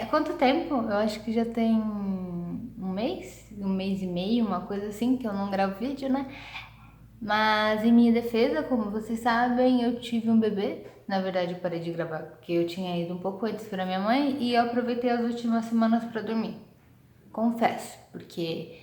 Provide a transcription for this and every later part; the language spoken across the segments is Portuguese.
Quanto tempo? Eu acho que já tem um mês e meio, uma coisa assim, que eu não gravo vídeo, né? Mas em minha defesa, como vocês sabem, eu tive um bebê. Na verdade, eu parei de gravar porque eu tinha ido um pouco antes para minha mãe e eu aproveitei as últimas semanas para dormir. Confesso, porque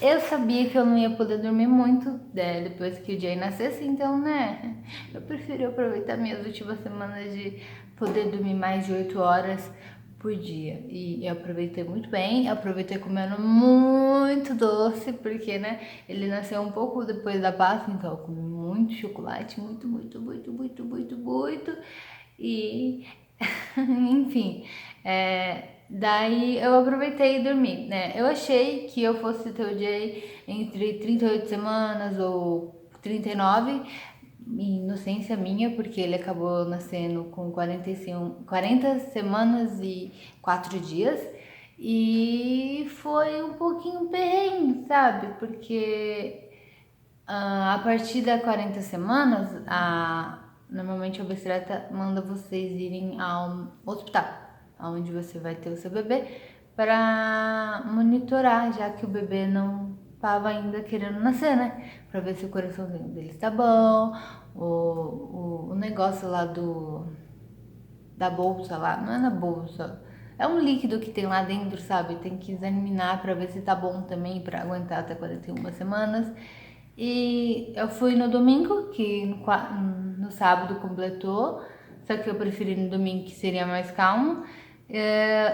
eu sabia que eu não ia poder dormir muito, depois que o Jay nascesse, então, né? Eu preferi aproveitar minhas últimas semanas de poder dormir mais de 8 horas por dia. E eu aproveitei muito bem, aproveitei comendo muito doce, porque, né? Ele nasceu um pouco depois da Páscoa, então eu comi muito chocolate, muito. E enfim, daí eu aproveitei e dormi, né? Eu achei que eu fosse ter o Jay entre 38 semanas ou 39, inocência minha, porque ele acabou nascendo com 45, 40 semanas e 4 dias. E foi um pouquinho perrengue, sabe? Porque a partir das 40 semanas, normalmente a obstetra manda vocês irem ao hospital, onde você vai ter o seu bebê, para monitorar, já que o bebê não estava ainda querendo nascer, né? Para ver se o coraçãozinho dele está bom, o negócio lá da bolsa lá, não é na bolsa, é um líquido que tem lá dentro, sabe? Tem que examinar para ver se tá bom também, para aguentar até 41 semanas. E eu fui no domingo, que no sábado completou, só que eu preferi no domingo, que seria mais calmo.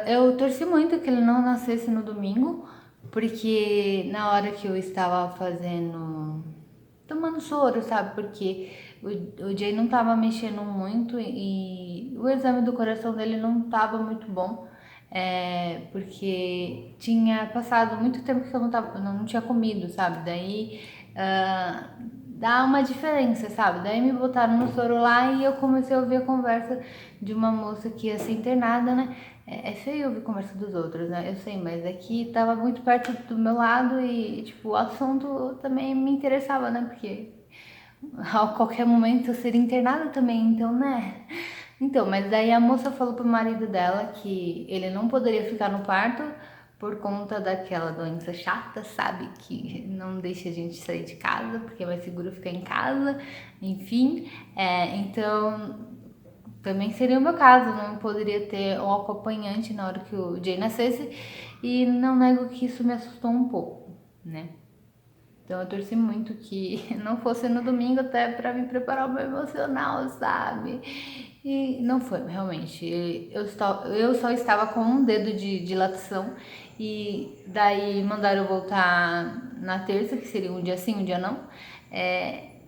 Eu torci muito que ele não nascesse no domingo, porque na hora que eu estava tomando soro, sabe? Porque o Jay não tava mexendo muito e o exame do coração dele não tava muito bom. Porque tinha passado muito tempo que eu não tinha comido, sabe? Daí dá uma diferença, sabe? Daí me botaram no soro lá e eu comecei a ouvir a conversa de uma moça que ia ser internada, né? É feio ouvir conversa dos outros, né? Eu sei, mas aqui tava muito perto do meu lado e, tipo, o assunto também me interessava, né? Porque a qualquer momento eu seria internada também, então, né? Então, mas daí a moça falou pro marido dela que ele não poderia ficar no parto por conta daquela doença chata, sabe? Que não deixa a gente sair de casa, porque é mais seguro ficar em casa, enfim. Então, também seria o meu caso, não poderia ter um acompanhante na hora que o Jay nascesse, e não nego que isso me assustou um pouco, né? Então eu torci muito que não fosse no domingo até para me preparar o meu emocional, sabe? E não foi, realmente. Eu só estava com um dedo de dilatação e daí mandaram eu voltar na terça, que seria um dia sim, um dia não.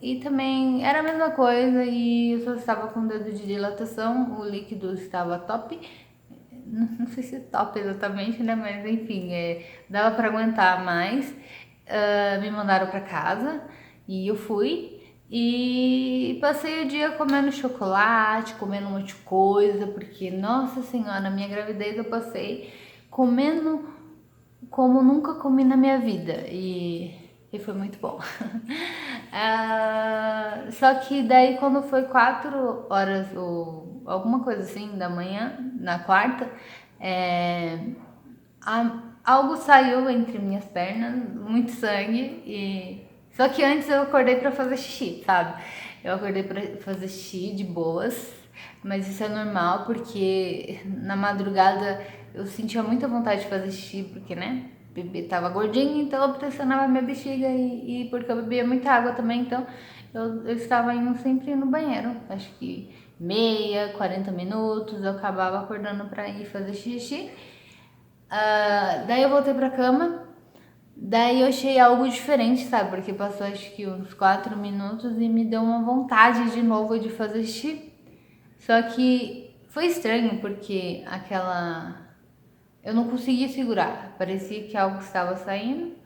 E também era a mesma coisa e eu só estava com um dedo de dilatação, o líquido estava top. Não sei se top exatamente, né? Mas enfim, dava para aguentar mais. Me mandaram para casa e eu fui e passei o dia comendo chocolate, comendo um monte de coisa, porque, nossa senhora, na minha gravidez eu passei comendo como nunca comi na minha vida e foi muito bom. Só que daí quando foi 4 horas ou alguma coisa assim da manhã, na quarta, algo saiu entre minhas pernas, muito sangue e só que antes eu acordei para fazer xixi, sabe? Eu acordei para fazer xixi de boas, mas isso é normal porque na madrugada eu sentia muita vontade de fazer xixi porque, né? O bebê tava gordinho, então eu pressionava minha bexiga e porque eu bebia muita água também, então eu estava indo sempre no banheiro, acho que meia, 40 minutos, eu acabava acordando para ir fazer xixi. Daí eu voltei pra cama. Daí eu achei algo diferente, sabe? Porque passou acho que uns 4 minutos e me deu uma vontade de novo de fazer xixi. Só que foi estranho porque eu não conseguia segurar. Parecia que algo estava saindo.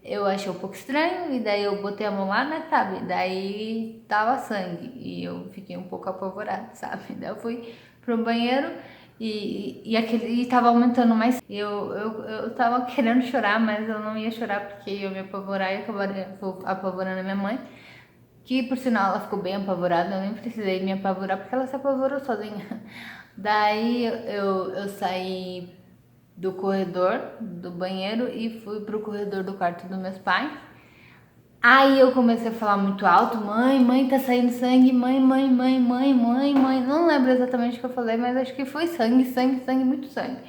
Eu achei um pouco estranho e daí eu botei a mão lá, né, sabe? Daí tava sangue e eu fiquei um pouco apavorada, sabe? Daí eu fui pro banheiro e tava aumentando mais. Eu tava querendo chorar, mas eu não ia chorar porque eu ia me apavorar e acabaria apavorando a minha mãe. Que por sinal ela ficou bem apavorada, eu nem precisei me apavorar porque ela se apavorou sozinha. Daí eu saí do corredor do banheiro e fui pro corredor do quarto dos meus pais. Aí eu comecei a falar muito alto, mãe, tá saindo sangue, mãe. Não lembro exatamente o que eu falei, mas acho que foi sangue, muito sangue.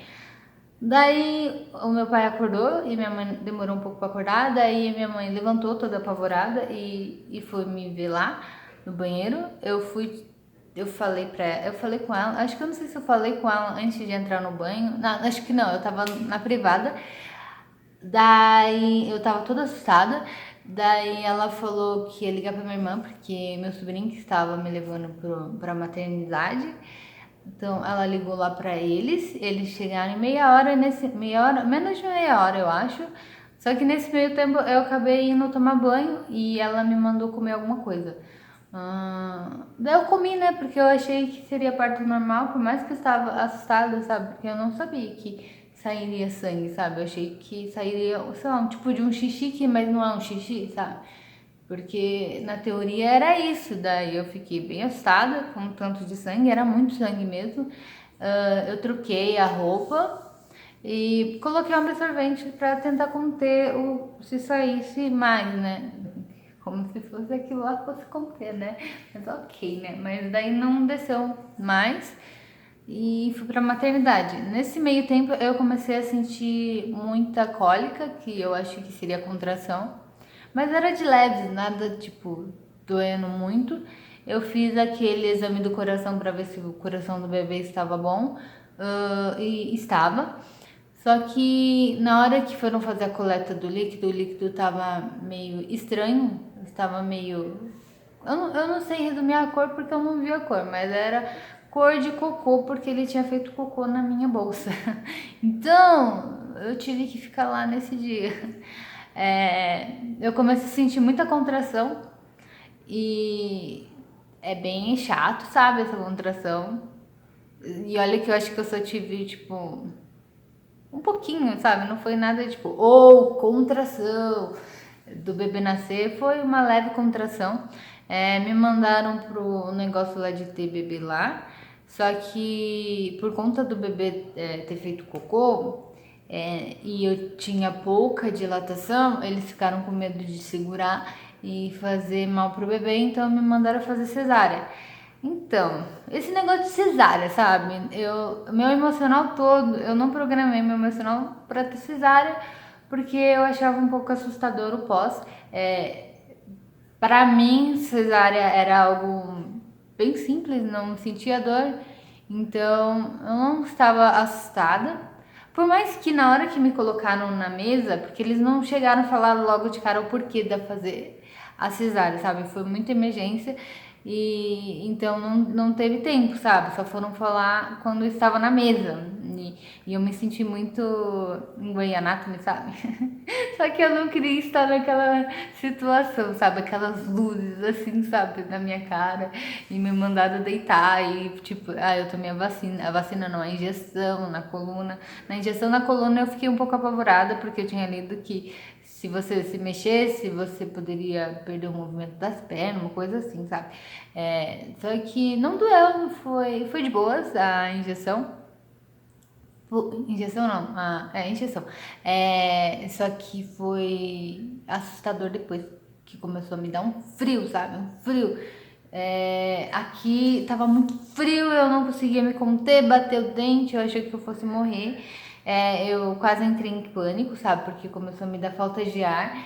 Daí o meu pai acordou e minha mãe demorou um pouco para acordar. Daí minha mãe levantou toda apavorada e foi me ver lá no banheiro. Eu falei pra ela, eu falei com ela, acho que eu não sei se eu falei com ela antes de entrar no banho. Não, acho que não, eu tava na privada. Daí eu tava toda assustada. Daí ela falou que ia ligar pra minha irmã, porque meu sobrinho que estava me levando pra maternidade. Então ela ligou lá pra eles chegaram em meia hora, menos de meia hora eu acho. Só que nesse meio tempo eu acabei indo tomar banho e ela me mandou comer alguma coisa. Daí eu comi, né? Porque eu achei que seria parto normal, por mais que eu estava assustada, sabe? Porque eu não sabia que sairia sangue, sabe? Eu achei que sairia, sei lá, um tipo de um xixi, mas não é um xixi, sabe? Porque na teoria era isso, daí eu fiquei bem assustada com o tanto de sangue, era muito sangue mesmo. Eu troquei a roupa e coloquei um absorvente para tentar conter se saísse mais, né? Como se fosse aquilo lá fosse conter, né? Mas ok, né? Mas daí não desceu mais e fui pra maternidade. Nesse meio tempo eu comecei a sentir muita cólica, que eu acho que seria contração, mas era de leve, nada tipo doendo muito. Eu fiz aquele exame do coração para ver se o coração do bebê estava bom, e estava. Só que na hora que foram fazer a coleta do líquido, o líquido estava meio estranho, estava meio. Eu não sei resumir a cor porque eu não vi a cor, mas era cor de cocô porque ele tinha feito cocô na minha bolsa. Então eu tive que ficar lá nesse dia. Eu comecei a sentir muita contração e é bem chato, sabe, essa contração. E olha que eu acho que eu só tive, tipo, um pouquinho, sabe? Não foi nada tipo, ou contração do bebê nascer, foi uma leve contração. Me mandaram pro negócio lá de ter bebê lá, só que por conta do bebê ter feito cocô, e eu tinha pouca dilatação, eles ficaram com medo de segurar e fazer mal pro bebê, então me mandaram fazer cesárea. Então, esse negócio de cesárea, sabe? Meu emocional todo, eu não programei meu emocional para ter cesárea, porque eu achava um pouco assustador o pós. Para mim, cesárea era algo bem simples, não sentia dor, então eu não estava assustada. Por mais que na hora que me colocaram na mesa, porque eles não chegaram a falar logo de cara o porquê de fazer a cesárea, sabe? Foi muita emergência e então não teve tempo, sabe? Só foram falar quando eu estava na mesa. E eu me senti muito em Grey Anatomy, sabe? Só que eu não queria estar naquela situação, sabe? Aquelas luzes assim, sabe? Na minha cara. E me mandaram deitar. E tipo, eu tomei a vacina. A vacina não, a injeção na coluna. Na injeção na coluna eu fiquei um pouco apavorada, porque eu tinha lido que se você se mexesse, você poderia perder o movimento das pernas, uma coisa assim, sabe? Só que não doeu, foi de boas a injeção. Injeção não, injeção. Só que foi assustador depois que começou a me dar um frio, sabe? Um frio. Aqui tava muito frio, eu não conseguia me conter, bater o dente, eu achei que eu fosse morrer. Eu quase entrei em pânico, sabe? Porque começou a me dar falta de ar.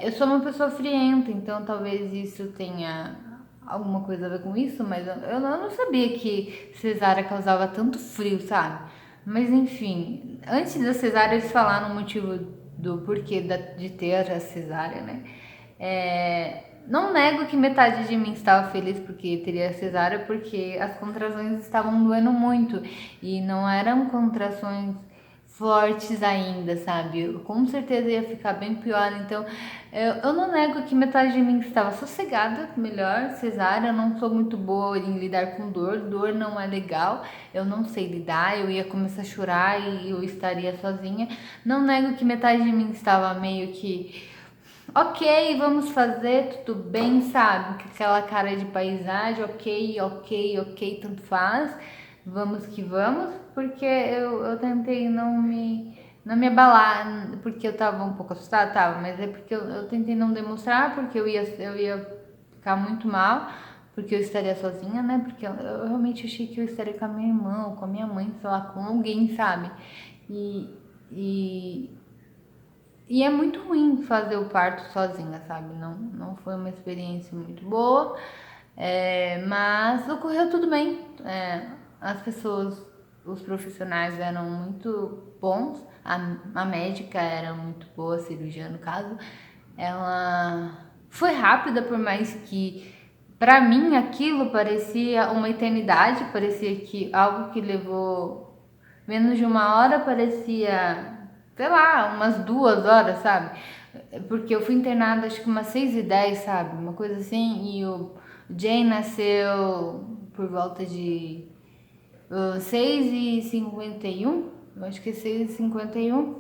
Eu sou uma pessoa frienta, então talvez isso tenha alguma coisa a ver com isso, mas eu não sabia que cesárea causava tanto frio, sabe? Mas enfim, antes da cesárea eles falaram o motivo do porquê de ter a cesárea, né? Não nego que metade de mim estava feliz porque teria a cesárea, porque as contrações estavam doendo muito e não eram contrações fortes ainda, sabe? Eu, com certeza ia ficar bem pior. Então, eu não nego que metade de mim estava sossegada, melhor, cesárea. Eu não sou muito boa em lidar com dor, dor não é legal, eu não sei lidar, eu ia começar a chorar e eu estaria sozinha. Não nego que metade de mim estava meio que. Ok, vamos fazer, tudo bem, sabe? Com aquela cara de paisagem, ok, tanto faz. vamos que vamos, porque eu tentei não me abalar, porque eu tava um pouco assustada, tava, mas é porque eu tentei não demonstrar, porque eu ia ficar muito mal, porque eu estaria sozinha, né? Porque eu realmente achei que eu estaria com a minha irmã, ou com a minha mãe, sei lá, com alguém, sabe? E, e, e é muito ruim fazer o parto sozinha, sabe? Não foi uma experiência muito boa, mas ocorreu tudo bem. As pessoas, os profissionais eram muito bons, a médica era muito boa, a cirurgiã no caso. Ela foi rápida, por mais que pra mim aquilo parecia uma eternidade, parecia que algo que levou menos de uma hora parecia, sei lá, umas 2 horas, sabe? Porque eu fui internada acho que umas 6h10, sabe? Uma coisa assim, e o Jay nasceu por volta de 6h51, eu acho que é 6h51,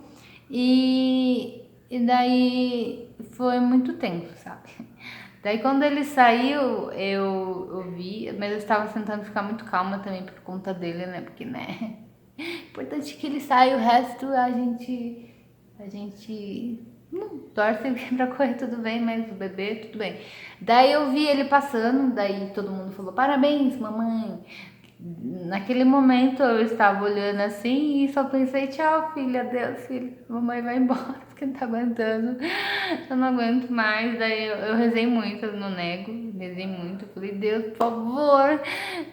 e daí foi muito tenso, sabe? Daí quando ele saiu, eu vi, mas eu estava tentando ficar muito calma também por conta dele, né? Porque, né? Importante que ele saia, o resto a gente torce pra correr tudo bem, mas o bebê tudo bem. Daí eu vi ele passando, daí todo mundo falou: "Parabéns, mamãe". Naquele momento eu estava olhando assim e só pensei: "Tchau, filha, adeus, filho. Mamãe vai embora porque não tá aguentando. Eu não aguento mais". Daí eu rezei muito, eu não nego, rezei muito. Eu falei: "Deus, por favor,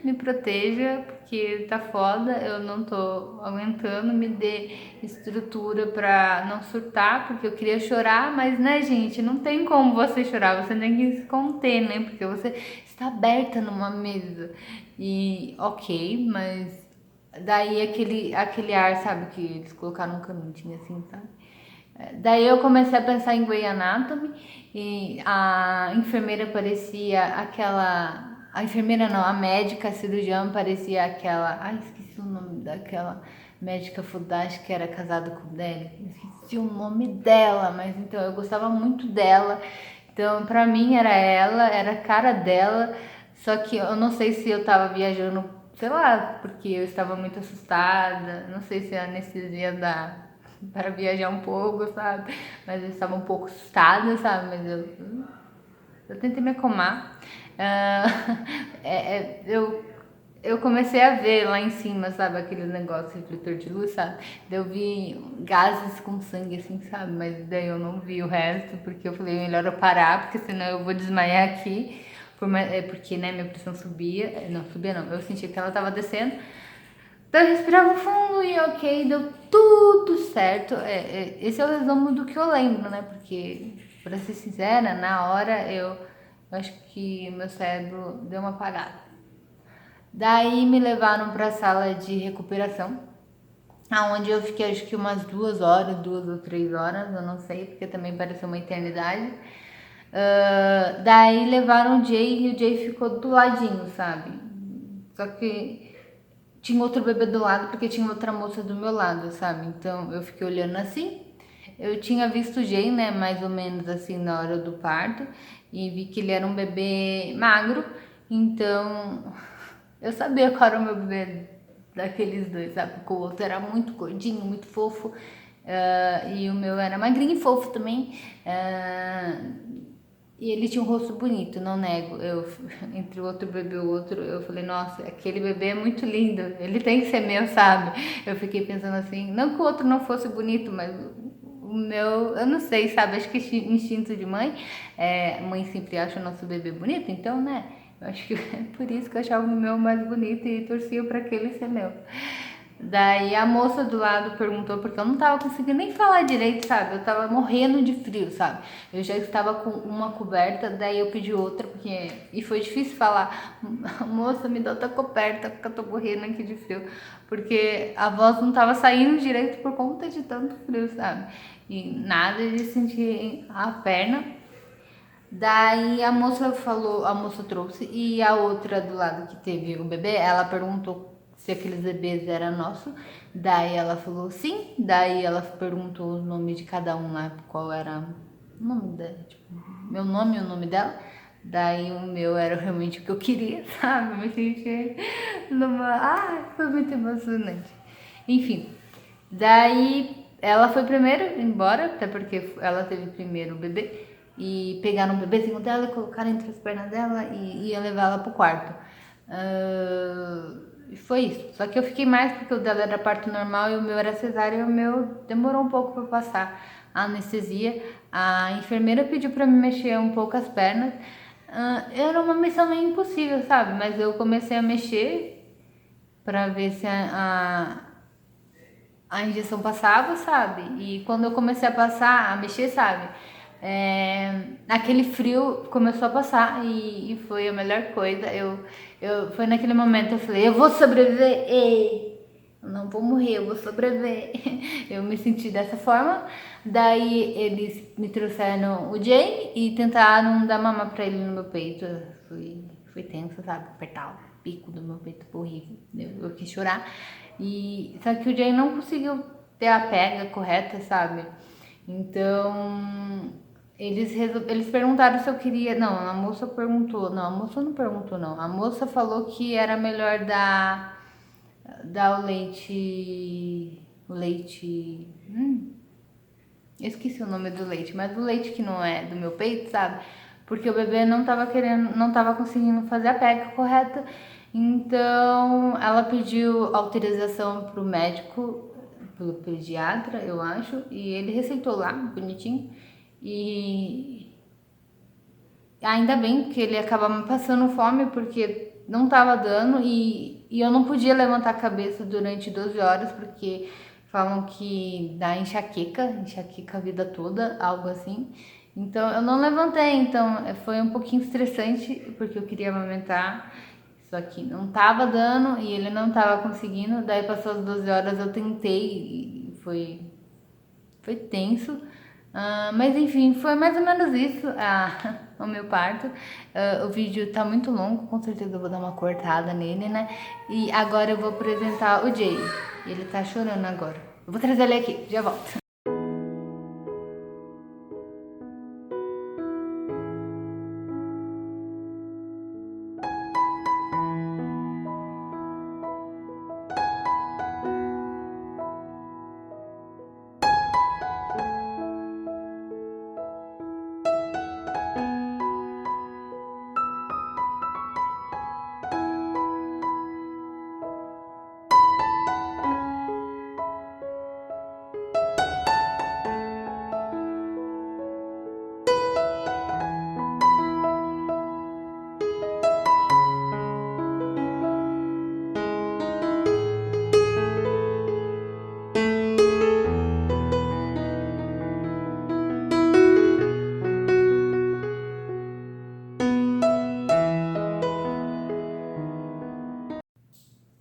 me proteja, porque tá foda, eu não tô aguentando, me dê estrutura pra não surtar, porque eu queria chorar, mas né, gente, não tem como você chorar, você tem que se conter, né? Porque você está aberta numa mesa". E ok, mas daí aquele ar, sabe, que eles colocaram um canudinho assim, sabe? Daí eu comecei a pensar em Grey Anatomy e a enfermeira parecia aquela. A enfermeira não, a médica, a cirurgiã parecia aquela. Ai, esqueci o nome daquela médica fodástica que era casada com o Deli. Esqueci o nome dela, mas então eu gostava muito dela. Então, pra mim era ela, era a cara dela. Só que eu não sei se eu tava viajando, sei lá, porque eu estava muito assustada. Não sei se a anestesia dá para viajar um pouco, sabe? Mas eu estava um pouco assustada, sabe? Mas eu tentei me acalmar. Ah, eu comecei a ver lá em cima, sabe? Aquele negócio refletor de luz, sabe? Daí eu vi gases com sangue, assim, sabe? Mas daí eu não vi o resto, porque eu falei, melhor eu parar, porque senão eu vou desmaiar aqui. Porque, né, minha pressão subia. Não, subia não. Eu sentia que ela tava descendo. Então eu respirava fundo e ok, deu tudo certo. Esse é o resumo do que eu lembro, né? Porque, pra ser sincera, na hora eu acho que meu cérebro deu uma apagada. Daí me levaram pra sala de recuperação, aonde eu fiquei acho que umas 2 horas, 2 ou 3 horas, eu não sei, porque também pareceu uma eternidade. Daí levaram o Jay e o Jay ficou do ladinho, sabe? Só que tinha outro bebê do lado porque tinha outra moça do meu lado, sabe? Então eu fiquei olhando assim. Eu tinha visto o Jay, né, mais ou menos assim na hora do parto e vi que ele era um bebê magro, então eu sabia qual era o meu bebê daqueles dois, sabe? Porque o outro era muito gordinho, muito fofo, e o meu era magrinho e fofo também. E ele tinha um rosto bonito, não nego. Entre o outro bebê e o outro, eu falei, nossa, aquele bebê é muito lindo, ele tem que ser meu, sabe? Eu fiquei pensando assim, não que o outro não fosse bonito, mas o meu, eu não sei, sabe? Acho que instinto de mãe, mãe sempre acha o nosso bebê bonito, então, né? Eu acho que é por isso que eu achava o meu mais bonito e torcia para aquele ser meu. Daí a moça do lado perguntou, porque eu não tava conseguindo nem falar direito, sabe? Eu tava morrendo de frio, sabe? Eu já estava com uma coberta, daí eu pedi outra, porque. E foi difícil falar, moça, me dá outra coberta, porque eu tô morrendo aqui de frio. Porque a voz não tava saindo direito por conta de tanto frio, sabe? E nada de sentir a perna. Daí a moça falou, a moça trouxe, e a outra do lado que teve o bebê, ela perguntou se aqueles bebês eram nossos. Daí ela falou sim. Daí ela perguntou o nome de cada um lá, qual era o nome dela, tipo, meu nome e o nome dela. Daí o meu era realmente o que eu queria, sabe? Eu me senti numa... Ah, foi muito emocionante. Enfim, daí ela foi primeiro embora, até porque ela teve primeiro o bebê. E pegaram o bebezinho dela e colocaram entre as pernas dela e ia levar ela pro quarto. E foi isso. Só que eu fiquei mais porque o dela era parto normal e o meu era cesárea e o meu demorou um pouco para passar a anestesia. A enfermeira pediu para me mexer um pouco as pernas. Era uma missão meio impossível, sabe? Mas eu comecei a mexer para ver se a injeção passava, sabe? E quando eu comecei a passar, a mexer, sabe? Aquele frio começou a passar e foi a melhor coisa. Foi naquele momento eu falei, eu vou sobreviver, eu não vou morrer, eu vou sobreviver. Eu me senti dessa forma. Daí eles me trouxeram o Jay e tentaram dar mama pra ele no meu peito. Foi tenso, sabe? Apertar o pico do meu peito, foi horrível. Eu quis chorar. Só que o Jay não conseguiu ter a pega correta, sabe? Então, eles perguntaram se eu queria. Não, a moça perguntou. Não, a moça não perguntou, não. A moça falou que era melhor dar o leite. O leite. Eu esqueci o nome do leite, mas o leite que não é do meu peito, sabe? Porque o bebê não tava querendo, não tava conseguindo fazer a pega correta. Então, ela pediu autorização pro médico, pelo pediatra, eu acho, e ele receitou lá, bonitinho. E ainda bem que ele acaba me passando fome, porque não tava dando e eu não podia levantar a cabeça durante 12 horas, porque falam que dá enxaqueca a vida toda, algo assim. Então eu não levantei, então foi um pouquinho estressante, porque eu queria amamentar, só que não tava dando e ele não tava conseguindo. Daí passou as 12 horas, eu tentei e foi tenso. Mas enfim, foi mais ou menos isso o meu parto. O vídeo tá muito longo, com certeza eu vou dar uma cortada nele, né? E agora eu vou apresentar o Jay. Ele tá chorando agora. Eu vou trazer ele aqui, já volto.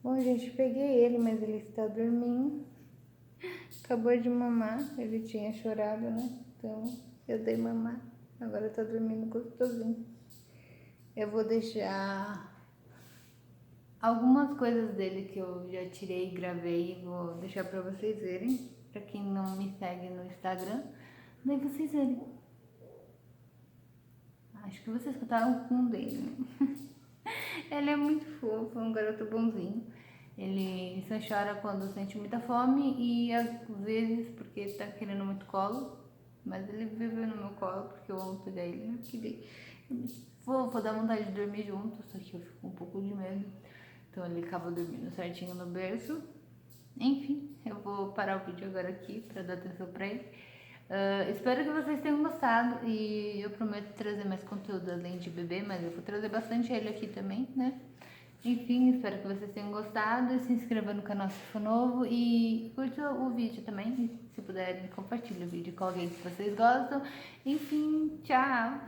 Bom, gente, peguei ele, mas ele está dormindo. Acabou de mamar, ele tinha chorado, né? Então eu dei mamar. Agora tá dormindo gostosinho. Eu vou deixar algumas coisas dele que eu já tirei e gravei e vou deixar pra vocês verem. Pra quem não me segue no Instagram, daí vocês verem. Acho que vocês escutaram o pum dele, né? Ele é muito fofo, é um garoto bonzinho. Ele só chora quando sente muita fome e às vezes porque tá querendo muito colo. Mas ele viveu no meu colo porque eu amo pegar ele, né? Porque ele é muito fofo, dá vontade de dormir junto, só que eu fico um pouco de medo. Então ele acaba dormindo certinho no berço. Enfim, eu vou parar o vídeo agora aqui pra dar atenção pra ele. Espero que vocês tenham gostado e eu prometo trazer mais conteúdo além de bebê, mas eu vou trazer bastante ele aqui também, né? Enfim, espero que vocês tenham gostado. Se inscreva no canal se for novo e curta o vídeo também. E se puderem, compartilhe o vídeo com alguém que vocês gostam. Enfim, tchau!